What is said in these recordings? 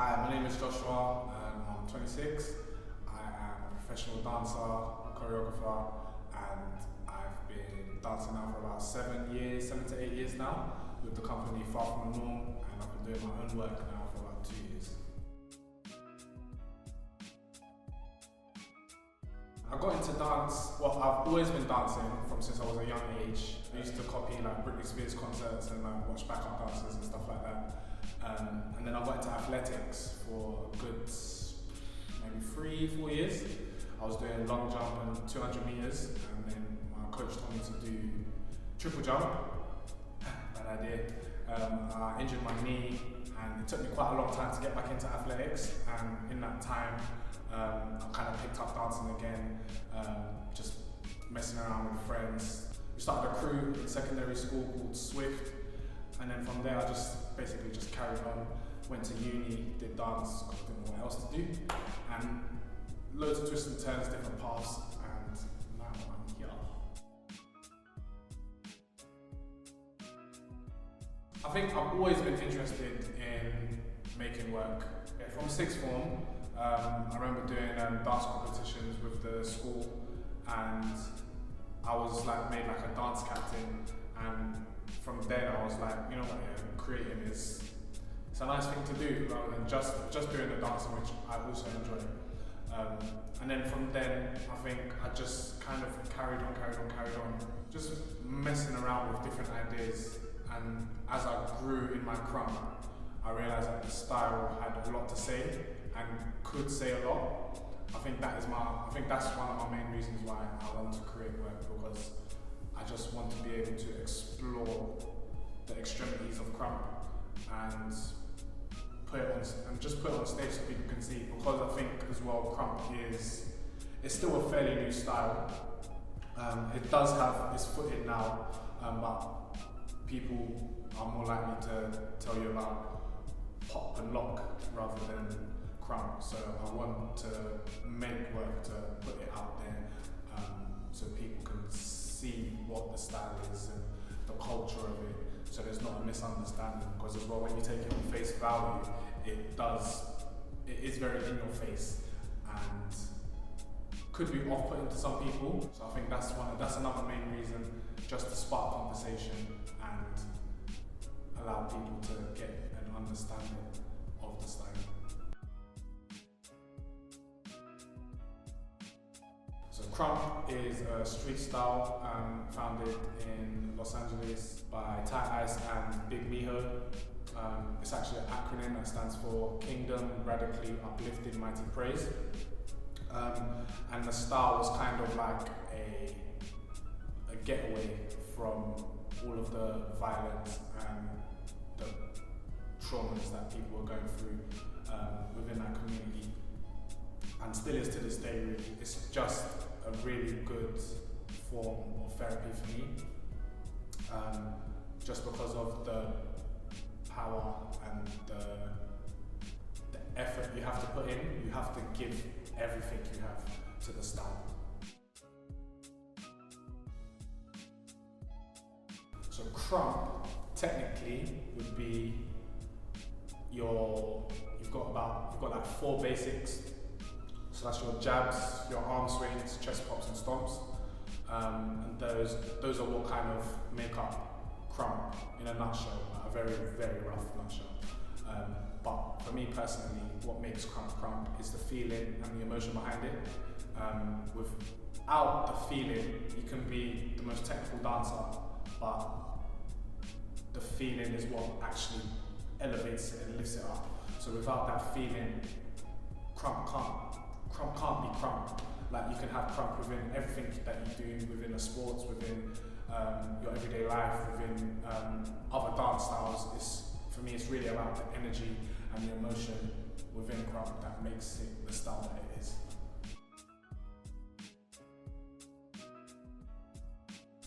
Hi, my name is Joshua and I'm 26. I am a professional dancer, choreographer, and I've been dancing now for about 7 to 8 years now with the company Far From the Norm, and I've been doing my own work now for about 2 years. I got into dance, well, I've always been dancing since I was a young age. I used to copy like Britney Spears concerts and like watch backup dancers and stuff like that. And then I got into athletics for a good maybe 3-4 years. I was doing long jump and 200 meters, and then my coach told me to do triple jump. Bad idea. I injured my knee, and it took me quite a long time to get back into athletics. And in that time, I kind of picked up dancing again, just messing around with friends. We started a crew in secondary school called Swift, and then from there I just basically carried on, went to uni, did dance, because I didn't know what else to do, and loads of twists and turns, different paths, and now I'm here. I think I've always been interested in making work. From sixth form, I remember doing dance competitions with the school, and I was made a dance captain, and from then I was like, you know what, creating it's a nice thing to do rather than just doing the dancing, which I also enjoy. And then from then, I think I just kind of carried on, just messing around with different ideas. And as I grew in my Crump, I realized that the style had a lot to say and could say a lot. I think that's one of my main reasons why I want to create work, because I just want to be able to explore the extremities of Crump and put it on stage so people can see. Because I think as well, Crump it's still a fairly new style. It does have its footing now, but people are more likely to tell you about pop and lock rather than Crump. So I want to make work to put it out there, so people can see what the style is and the culture of it, so there's not a misunderstanding. Because as well, when you take it on face value, it is very in your face and could be off-putting to some people. So I think that's another main reason, just to spark conversation and allow people to get an understanding of the style. So Crump is a street style founded in Los Angeles by Tight Ice and Big Miho. It's actually an acronym that stands for Kingdom, Radically Uplifted, Mighty Praise. And the style was kind of like a getaway from all of the violence and the traumas that people were going through within that community. And still is to this day, really. It's just a really good form of therapy for me, just because of the power and the effort you have to put in. You have to give everything you have to the style. So Crump technically would be you've got like 4 basics. So that's your jabs, your arm swings, chest pops and stomps. And those are what kind of make up Crump in a nutshell, a very, very rough nutshell. But for me personally, what makes Crump is the feeling and the emotion behind it. Without the feeling, you can be the most technical dancer, but the feeling is what actually elevates it and lifts it up. So without that feeling, Crump can't be Crump. Like, you can have Crump within everything that you do, within the sports, within your everyday life, within other dance styles. For me, it's really about the energy and the emotion within Crump that makes it the style that it is.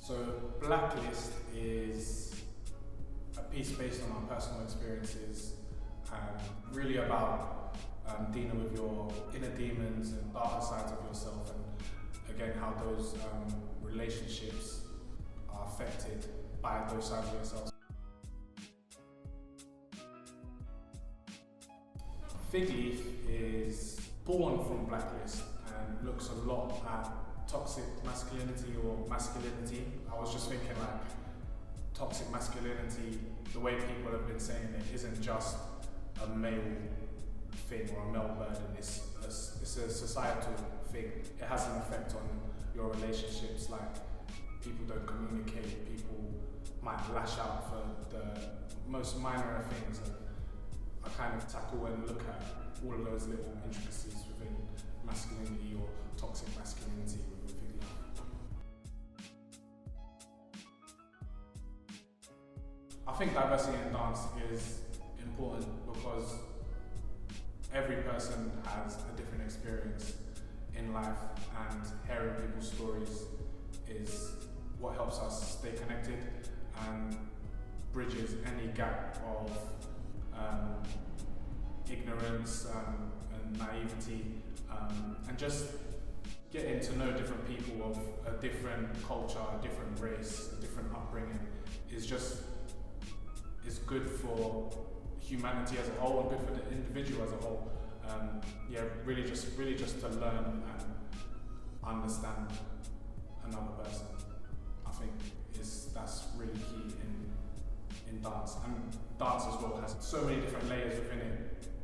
So Blacklist is a piece based on my personal experiences and really about dealing with your inner demons and darker sides of yourself, and again how those relationships are affected by those sides of yourself. Fig Leaf is born from Blacklist and looks a lot at toxic masculinity or masculinity. I was just thinking like toxic masculinity, the way people have been saying it, isn't just a male thing or a male burden. It's a societal thing. It has an effect on your relationships. Like people don't communicate. People might lash out for the most minor things. And I kind of tackle and look at all of those little intricacies within masculinity or toxic masculinity within Fig Leaf. I think diversity in dance is important because every person has a different experience in life, and hearing people's stories is what helps us stay connected and bridges any gap of ignorance and naivety, and just getting to know different people of a different culture, a different race, a different upbringing is good for humanity as a whole and good for the individual as a whole. Really just to learn and understand another person. I think that's really key in dance. And dance as well has so many different layers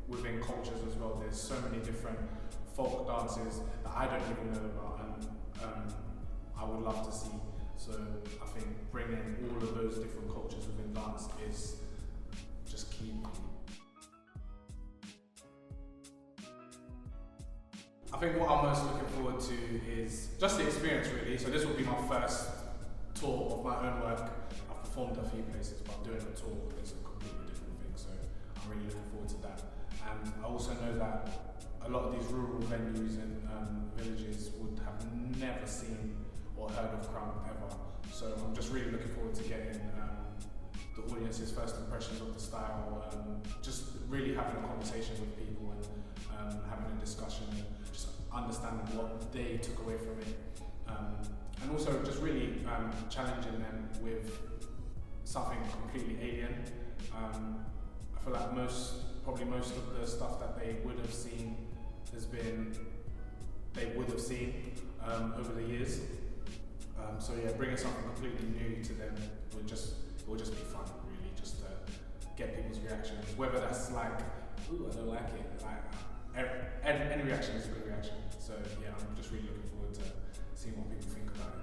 within cultures as well. There's so many different folk dances that I don't even know about, and I would love to see. So I think bringing all of those different cultures within dance is just key. I think what I'm most looking forward to is just the experience really. So this will be my first tour of my own work. I've performed a few places, but doing a tour is a completely different thing. So I'm really looking forward to that. And I also know that a lot of these rural venues and villages would have never seen or heard of Crump ever. So I'm just really looking forward to getting the audience's first impressions of the style, just really having a conversation with people and having a discussion, and just understanding what they took away from it, and also just really challenging them with something completely alien. I feel like probably most of the stuff that they would have seen over the years. So yeah, bringing something completely new to them will just be fun, really, just to get people's reactions. Whether that's like, ooh, I don't like it, like any reaction is a good reaction. So yeah, I'm just really looking forward to seeing what people think about it.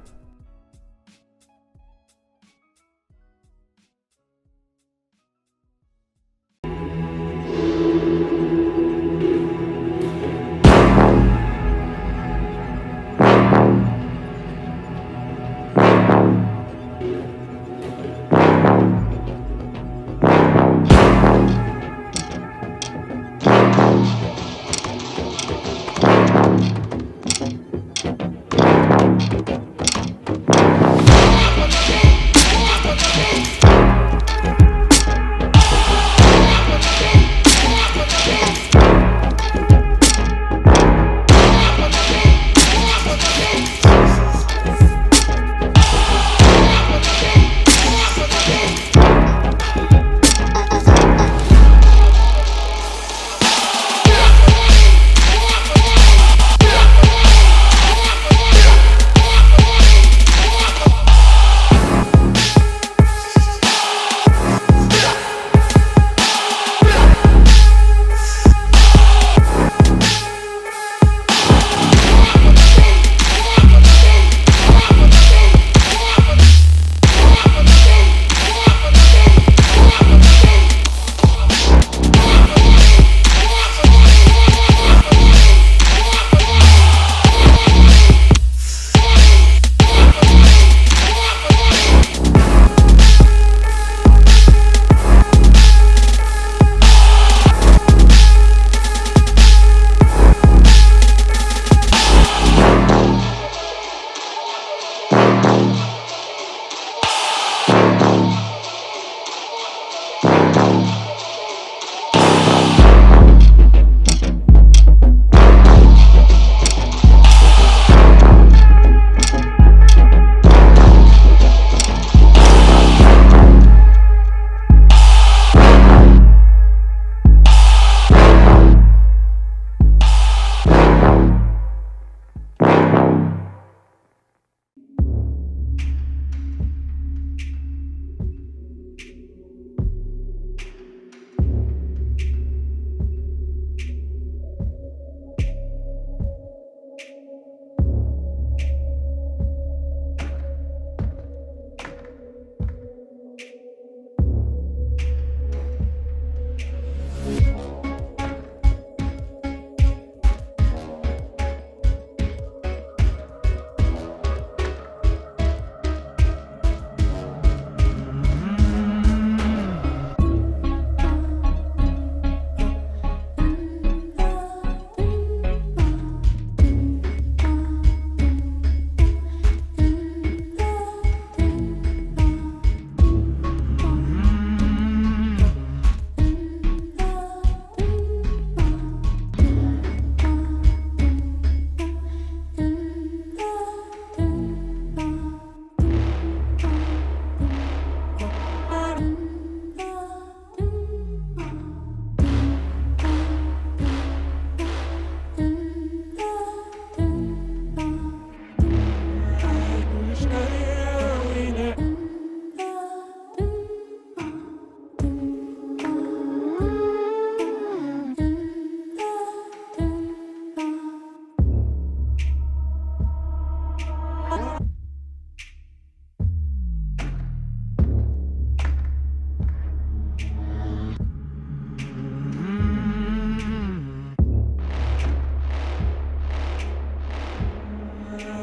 Hey,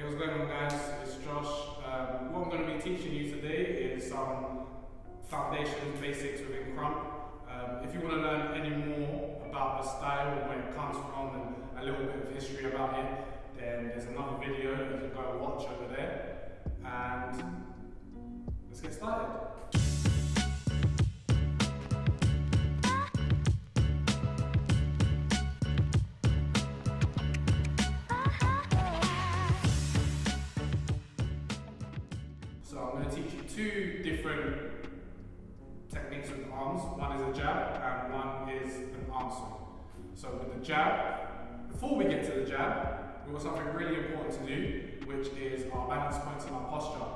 what's going on, guys? It's Josh. What I'm going to be teaching you today is some foundations, basics within Crump. If you want to learn any more about the style and where it comes from and a little bit of history about it, then there's another video you can go and watch over there. And let's get started. So I'm going to teach you two different techniques with the arms. One is a jab and one is an arm swing. So with the jab, before we get to the jab, we've got something really important to do, which is our balance points and our posture.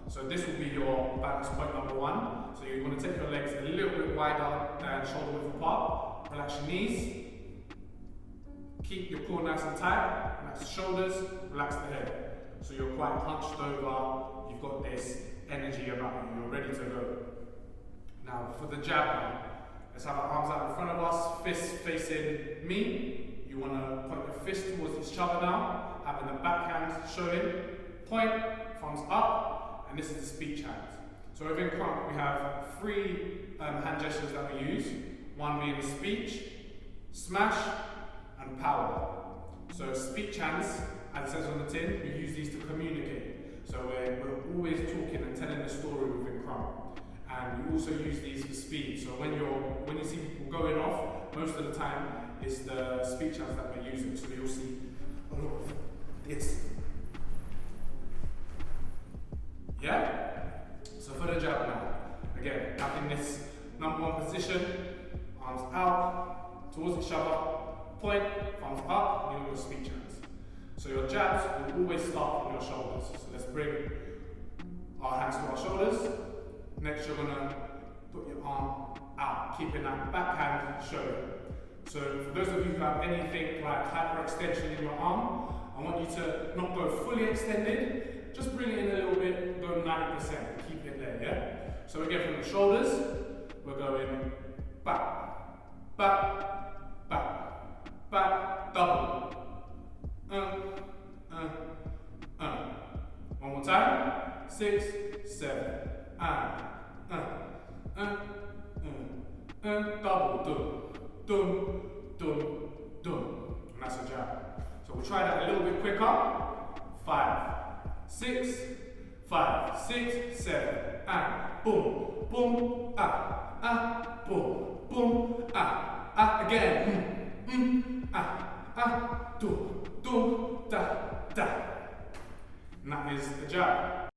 So this will be your balance point number one. So you want to take your legs a little bit wider than shoulder width apart. Relax your knees. Keep your core nice and tight. Relax the shoulders. Relax the head. So you're quite hunched over. You've got this energy about you. You're ready to go. Now for the jab now, let's have our arms out in front of us, fists facing me. You want to point your fist towards each other now, having the backhand showing. Point, thumbs up, and this is the speech hand. So within Crump we have three hand gestures that we use. One being speech, smash, and power. So speech hands, as it says on the tin, we use these to communicate. So we're always talking and telling a story within Crump. And we also use these for speed. So when you see people going off, most of the time it's the speech hands that we're using. So you'll see a lot of this. Yeah? So for the jab now, again, back in this number one position, arms out, towards each other, point, thumbs up, and your speech hands. So your jabs will always start from your shoulders. So let's bring our hands to our shoulders. Next you're going to put your arm out, keeping that backhand showing. So for those of you who have anything like hyperextension in your arm, I want you to not go fully extended, just bring it in a little bit, go 90%, keep it there, yeah? So again from the shoulders, we're going back, back, back, back, double. One more time. 6, 7, double, dum, dum, dum. And that's a jab. So we'll try that a little bit quicker. 5, 6, 5, 6, 7, boom, boom, boom, boom, again. Do, da, da. And that is the jab.